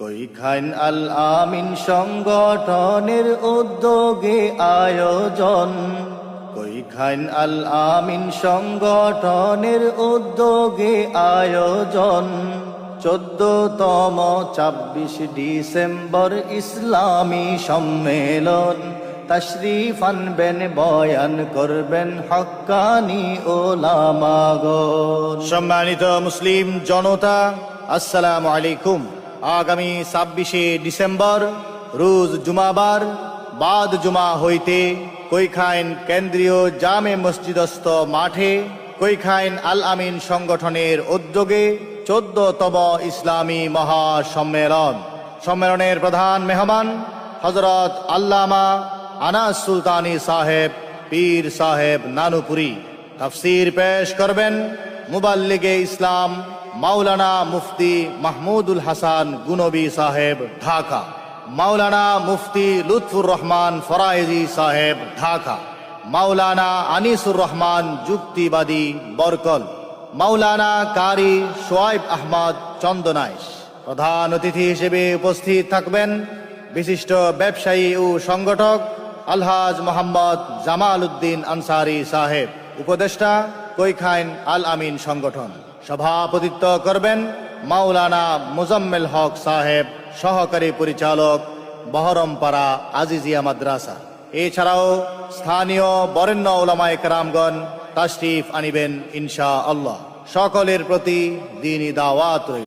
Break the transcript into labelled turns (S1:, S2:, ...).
S1: কৈখান আল আমিন সংগঠনের উদ্যোগে আয়োজন। কৈখান আল আমিন সংগঠনের উদ্যোগে আয়োজন। 14তম 26 ডিসেম্বর ইসলামী সম্মেলন। তশরিফ আনবেন, বয়ান করবেন হক্কানি ওলামাগণ। সম্মানিত মুসলিম জনতা, আসসালামু আলাইকুম। আগামী 26 ডিসেম্বর রোজ জুমাবার বাদ জুমা হইতে কৈখান কেন্দ্রীয় জামে মসজিদস্থ মাঠে কৈখান আল আমিন সংগঠনের উদ্যোগে 14তম ইসলামী মহাসম্মেলন। সম্মেলনের প্রধান মেহমান হযরত আল্লামা আনাস সুলতানী সাহেব, পীর সাহেব নানুপুরি। তাফসীর পেশ করবেন মুবাল্লিগে ইসলাম মাওলানা মুফতি মাহমুদুল হাসান গুনবী সাহেব, ঢাকা। মাওলানা মুফতি লুৎফুর রহমান ফরায়েজি সাহেব, ঢাকা। মাওলানা আনিসুর রহমান যুক্তিবাদী, বরকল। মাওলানা কারি শোয়েব আহমদ, চন্দনাইশ। প্রধান অতিথি হিসেবে উপস্থিত থাকবেন বিশিষ্ট ব্যবসায়ী ও সংগঠক আলহাজ মোহাম্মদ জামাল উদ্দিন আনসারী সাহেব, উপদেষ্টা কৈখান আল আমিন সংগঠন। সভাপতিত্ব করবেন মাওলানা মুজাম্মেল হক সাহেব, সহকারী পরিচালক, বহরমপাড়া আজিজিয়া মাদ্রাসা। এছাড়াও স্থানীয় বরেণ্য উলামায়ে কেরামগণ তাশরিফ আনিবেন ইনশাআল্লাহ। সকলের প্রতি দ্বীনি দাওয়াত রইল।